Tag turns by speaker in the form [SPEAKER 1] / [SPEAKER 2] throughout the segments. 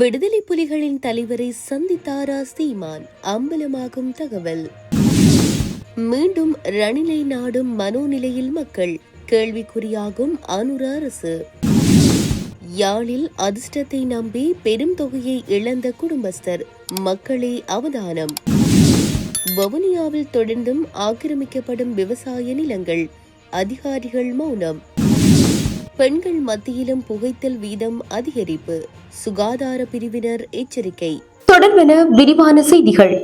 [SPEAKER 1] விடுதலை புலிகளின் தலைவரை சந்தித்தாரா சீமான்? அம்பலமாகும் தகவல். மீண்டும் ரணிலை நாடும் மனோநிலையில் மக்கள், கேள்விக்குறியாகும் அனுர அரசு. யாழில் அதிர்ஷ்டத்தை நம்பி பெரும் தொகையை இழந்த குடும்பஸ்தர், மக்களே அவதானம். வவுனியாவில் தொடர்ந்தும் ஆக்கிரமிக்கப்படும் விவசாய நிலங்கள், அதிகாரிகள் மௌனம். பெண்கள் மத்தியிலும் புகைத்தல் வீதம் அதிகரிப்பு, சுகாதார பிரிவினர் எச்சரிக்கை. தொடர்பென விரிவான செய்திகள்.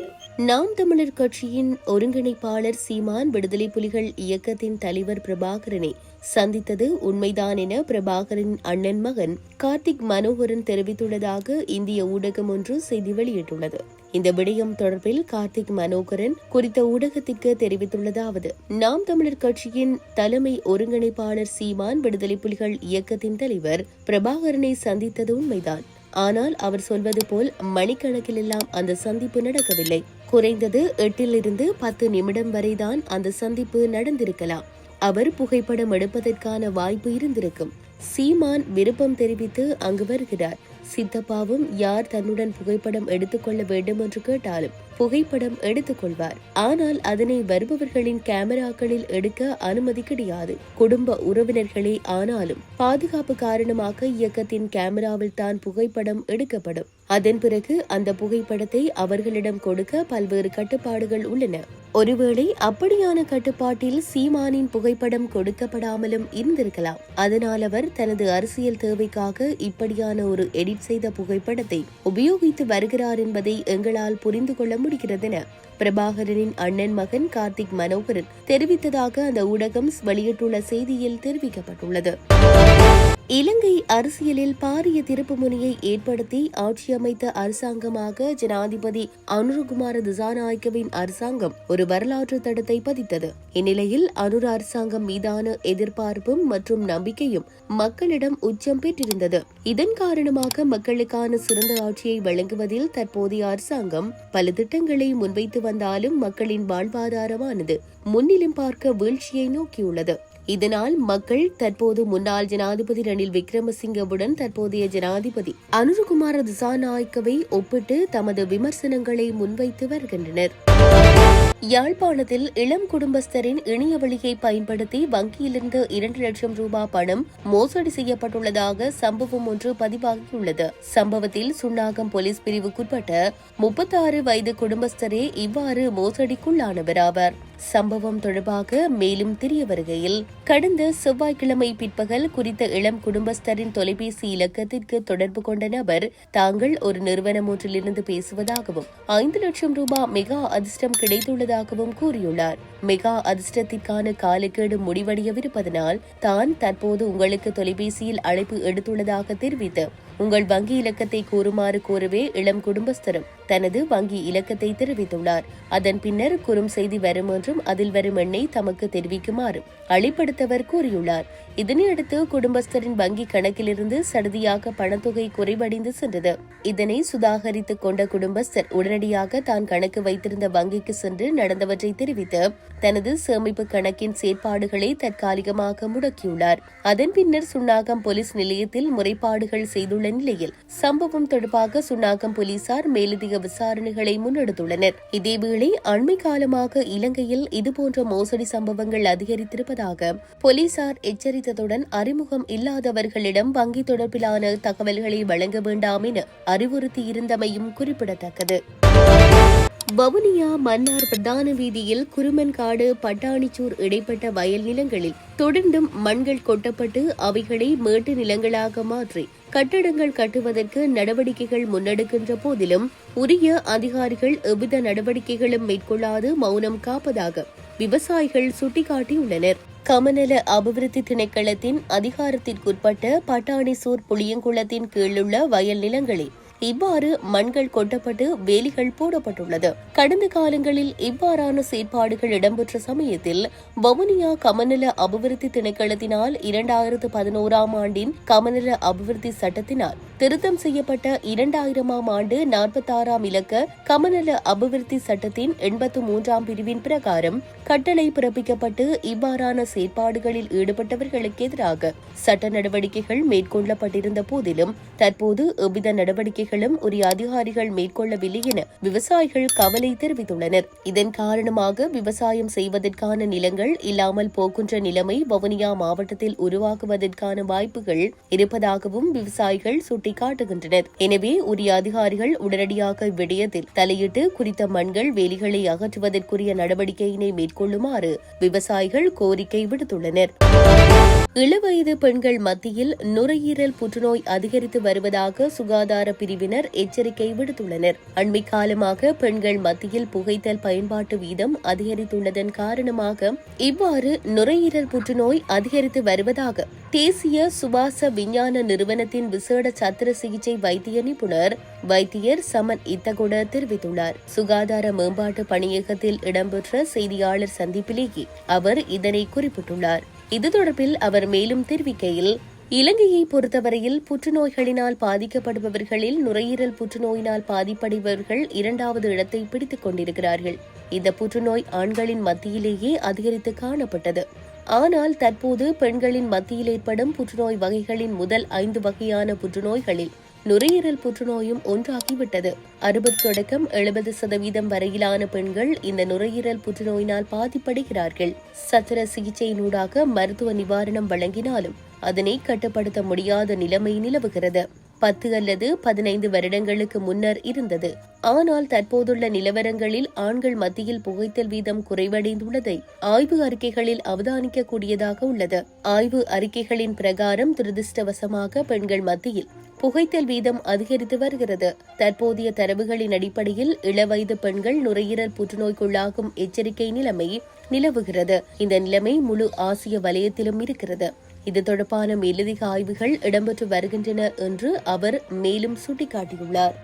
[SPEAKER 1] நாம் தமிழர் கட்சியின் ஒருங்கிணைப்பாளர் சீமான் விடுதலை புலிகள் இயக்கத்தின் தலைவர் பிரபாகரனை சந்தித்தது உண்மைதான் என பிரபாகரின் அண்ணன் மகன் கார்த்திக் மனோகரன் தெரிவித்துள்ளதாக இந்திய ஊடகம் ஒன்று செய்தி வெளியிட்டுள்ளது. இந்த விடயம் தொடர்பில் கார்த்திக் மனோகரன் குறித்த ஊடகத்திற்கு தெரிவித்துள்ளதாவது: நாம் தமிழர் கட்சியின் தலைமை ஒருங்கிணைப்பாளர் சீமான் விடுதலை புலிகள் இயக்கத்தின் தலைவர் பிரபாகரனை சந்தித்தது உண்மைதான். ஆனால் அவர் சொல்வது போல் மணிக்கணக்கில் எல்லாம் அந்த சந்திப்பு நடக்கவில்லை. குறைந்தது 8 to 10 நிமிடம் வரைதான் அந்த சந்திப்பு நடந்திருக்கலாம். அவர் புகைப்படம் எடுப்பதற்கான வாய்ப்பு இருந்திருக்கும். சீமான் விருப்பம் தெரிவித்து அங்கு வருகிறார். சித்தப்பாவும் யார் தன்னுடன் புகைப்படம் எடுத்துக்கொள்ள வேண்டும் என்று கேட்டாலும் புகைப்படம் எடுத்துக்கொள்வார். ஆனால் அதனை வருபவர்களின் கேமராக்களில் எடுக்க அனுமதி கிடையாது. குடும்ப உறவினர்களே ஆனாலும் பாதுகாப்பு காரணமாக இயக்கத்தின் கேமராவில் தான் புகைப்படம் எடுக்கப்படும். அதன் பிறகு அந்த புகைப்படத்தை அவர்களிடம் கொடுக்க பல்வேறு கட்டுப்பாடுகள் உள்ளன. ஒருவேளை அப்படியான கட்டுப்பாட்டில் சீமானின் புகைப்படம் கொடுக்கப்படாமலும் இருந்திருக்கலாம். அதனால் அவர் தனது அரசியல் தேவைக்காக இப்படியான ஒரு எடிட் செய்த புகைப்படத்தை உபயோகித்து வருகிறார் என்பதை எங்களால் புரிந்து கொள்ள முடிகிறதென பிரபாகரனின் அண்ணன் மகன் கார்த்திக் மனோகரன் தெரிவித்ததாக அந்த ஊடகம் வெளியிட்டுள்ள செய்தியில் தெரிவிக்கப்பட்டுள்ளது. இலங்கை அரசியலில் பாரிய திருப்புமுனையை ஏற்படுத்தி ஆட்சி அமைத்த அரசாங்கமாக ஜனாதிபதி அனுரகுமார திசாநாயக்கவின் அரசாங்கம் ஒரு வரலாற்று தடத்தை பதித்தது. இந்நிலையில் அனுர அரசாங்கம் மீதான எதிர்பார்ப்பும் மற்றும் நம்பிக்கையும் மக்களிடம் உச்சம் பெற்றிருந்தது. இதன் காரணமாக மக்களுக்கான சிறந்த ஆட்சியை வழங்குவதில் தற்போதைய அரசாங்கம் பல திட்டங்களை முன்வைத்து வந்தாலும் மக்களின் வாழ்வாதாரமானது முன்னிலும் பார்க்க வீழ்ச்சியை நோக்கியுள்ளது. இதனால் மக்கள் தற்போது முன்னாள் ஜனாதிபதி ரணில் விக்ரமசிங்கவுடன் தற்போதைய ஜனாதிபதி அனுரகுமார திசாநாயக்கவை ஒப்பிட்டு தமது விமர்சனங்களை முன்வைத்து வருகின்றனர். யாழ்ப்பாணத்தில் இளம் குடும்பஸ்தரின் இணைய வழியை பயன்படுத்தி வங்கியிலிருந்து 2 லட்சம் ரூபாய் பணம் மோசடி செய்யப்பட்டுள்ளதாக சம்பவம் ஒன்று பதிவாகியுள்ளது. சம்பவத்தில் சுன்னாகம் போலீஸ் பிரிவுக்குட்பட்ட 36 வயது குடும்பஸ்தரே இவ்வாறு மோசடிக்குள்ளானவர் ஆவார். சம்பவம் தொடர்பாக மேலும் தெரிய வருகையில், கடந்த செவ்வாய்க்கிழமை பிற்பகல் குறித்த இளம் குடும்பஸ்தரின் தொலைபேசி இலக்கத்திற்கு தொடர்பு கொண்ட நபர் தாங்கள் ஒரு நிறுவனம் ஒன்றிலிருந்து பேசுவதாகவும் 5 லட்சம் ரூபாய் மெகா அதிர்ஷ்டம் கிடைத்துள்ளதாகவும் கூறியுள்ளார். மெகா அதிர்ஷ்டத்திற்கான காலக்கெடு முடிவடையவிருப்பதனால் தான் தற்போது உங்களுக்கு தொலைபேசியில் அழைப்பு எடுத்துள்ளதாக தெரிவித்து உங்கள் வங்கி இலக்கத்தை கூறுமாறு கோரவே இளம் குடும்பஸ்தரும் தனது வங்கி இலக்கத்தை தெரிவித்துள்ளார். அதன் பின்னர் குறும் செய்தி வரும் என்றும் அதில் வரும் எண்ணை தமக்கு தெரிவிக்குமாறு அழைப்படுத்தவர் கூறியுள்ளார். இதனையடுத்து குடும்பஸ்தரின் வங்கி கணக்கிலிருந்து சடுதியாக பணத்தொகை குறைவடைந்து சென்றது. இதனை சுதாகரித்துக் கொண்ட குடும்பஸ்தர் உடனடியாக தான் கணக்கு வைத்திருந்த வங்கிக்கு சென்று நடந்தவற்றை தெரிவித்து தனது சேமிப்பு கணக்கின் செயற்பாடுகளை தற்காலிகமாக முடக்கியுள்ளார். அதன் பின்னர் சுன்னாகம் போலீஸ் நிலையத்தில் முறைப்பாடுகள் செய்துள்ள நிலையில் சம்பவம் தொடர்பாக சுன்னாகம் போலீசார் மேலதிக விசாரணைகளை முன்னெடுத்துள்ளனர். இதேவேளை அண்மை காலமாக இலங்கையில் இதுபோன்ற மோசடி சம்பவங்கள் அதிகரித்திருப்பதாக போலீசார் எச்சரித்ததுடன் அறிமுகம் இல்லாதவர்களிடம் வங்கி தொடர்பிலான தகவல்களை வழங்க வேண்டாம் என அறிவுறுத்தியிருந்தமையும் குறிப்பிடத்தக்கது. வவுனியா மன்னார் பிரதான வீதியில் குருமன்காடு பட்டாணிச்சூர் இடைப்பட்ட வயல் நிலங்களில் தொடர்ந்தும் மண்கள் கொட்டப்பட்டு அவைகளை மேட்டு நிலங்களாக மாற்றி கட்டடங்கள் கட்டுவதற்கு நடவடிக்கைகள் முன்னெடுக்கின்ற போதிலும் உரிய அதிகாரிகள் எவ்வித நடவடிக்கைகளும் மேற்கொள்ளாது மௌனம் காப்பதாக விவசாயிகள் சுட்டிக்காட்டியுள்ளனர். கமநல அபிவிருத்தி திணைக்களத்தின் அதிகாரத்திற்குட்பட்ட பட்டாணிசூர் புளியங்குளத்தின் கீழுள்ள வயல் நிலங்களில் இவ்வாறு மண்கள் கொட்டப்பட்டு வேலிகள் போடப்பட்டுள்ளது. கடந்த காலங்களில் இவ்வாறான செயற்பாடுகள் இடம்பெற்ற சமயத்தில் வவுனியா கமநல அபிவிருத்தி திணைக்களத்தினால் 2011 ஆண்டின் கமநல அபிவிருத்தி சட்டத்தினால் திருத்தம் செய்யப்பட்ட 2000 ஆண்டு 46 இலக்க கமநல அபிவிருத்தி சட்டத்தின் 83 பிரிவின் பிரகாரம் கட்டளை பிறப்பிக்கப்பட்டு இவ்வாறான செயற்பாடுகளில் ஈடுபட்டவர்களுக்கு எதிராக சட்ட நடவடிக்கைகள் மேற்கொள்ளப்பட்டிருந்த போதிலும் தற்போது எவ்வித நடவடிக்கைகளும் உரிய அதிகாரிகள் மேற்கொள்ளவில்லை என விவசாயிகள் கவலை தெரிவித்துள்ளனர். இதன் காரணமாக விவசாயம் செய்வதற்கான நிலங்கள் இல்லாமல் போகின்ற நிலைமை வவுனியா மாவட்டத்தில் உருவாக்குவதற்கான வாய்ப்புகள் இருப்பதாகவும் விவசாயிகள் சுட்டிக்காட்டுகின்றனர். எனவே உரிய அதிகாரிகள் உடனடியாக விடயத்தில் தலையிட்டு குறித்த மண்கள் வேலிகளை அகற்றுவதற்குரிய நடவடிக்கையினை மேற்கொள்ளுமாறு விவசாயிகள் கோரிக்கை விடுத்துள்ளனர். இளவயது பெண்கள் மத்தியில் நுரையீரல் புற்றுநோய் அதிகரித்து வருவதாக சுகாதார பிரிவினர் எச்சரிக்கை விடுத்துள்ளனர். அண்மை காலமாக பெண்கள் மத்தியில் புகைத்தல் பயன்பாட்டு வீதம் அதிகரித்துள்ளதன் காரணமாக இவ்வாறு நுரையீரல் புற்றுநோய் அதிகரித்து வருவதாக தேசிய சுவாச விஞ்ஞான நிறுவனத்தின் விசேட சத்திர சிகிச்சை வைத்திய நிபுணர் வைத்தியர் சமன் இத்தகுட தெரிவித்துள்ளார். சுகாதார மேம்பாட்டு பணியகத்தில் இடம்பெற்ற செய்தியாளர் சந்திப்பிலேயே அவர் இதனை குறிப்பிட்டுள்ளார். இது தொடர்பில் அவர் மேலும் தெரிவிக்கையில், இலங்கையை பொறுத்தவரையில் புற்றுநோய்களினால் பாதிக்கப்படுபவர்களில் நுரையீரல் புற்றுநோயினால் பாதிப்படைபவர்கள் 2வது இடத்தை பிடித்துக் கொண்டிருக்கிறார்கள். இந்த புற்றுநோய் ஆண்களின் மத்தியிலேயே அதிகரித்து காணப்பட்டது. ஆனால் தற்போது பெண்களின் மத்தியில் ஏற்படும் புற்றுநோய் வகைகளின் முதல் 5 வகையான புற்றுநோய்களில் நுரையீரல் புற்றுநோயும் ஒன்றாகிவிட்டது. 60 தொடக்கம் 70% வரையிலான பெண்கள் இந்த நுரையீரல் புற்றுநோயினால் பாதிப்படைகிறார்கள். சத்திர சிகிச்சையினூடாக மருத்துவ நிவாரணம் வழங்கினாலும் அதனை கட்டுப்படுத்த முடியாத நிலைமை நிலவுகிறது. 10 அல்லது 15 வருடங்களுக்கு முன்னர் இருந்தது. ஆனால் தற்போதுள்ள நிலவரங்களில் ஆண்கள் மத்தியில் புகைத்தல் வீதம் குறைவடைந்துள்ளதை ஆய்வு அறிக்கைகளில் அவதானிக்கக்கூடியதாக உள்ளது. ஆய்வு அறிக்கைகளின் பிரகாரம் துரதிருஷ்டவசமாக பெண்கள் மத்தியில் புகைத்தல் வீதம் அதிகரித்து வருகிறது. தற்போதைய தரவுகளின் அடிப்படையில் இளவயது பெண்கள் நுரையீரல் புற்றுநோய்க்குள்ளாகும் எச்சரிக்கை நிலைமை நிலவுகிறது. இந்த நிலைமை முழு ஆசிய வலயத்திலும் இருக்கிறது. இது தொடர்பான மேலதிக ஆய்வுகள் இடம்பெற்று வருகின்றன என்று அவர் மேலும் சுட்டிக்காட்டியுள்ளார்.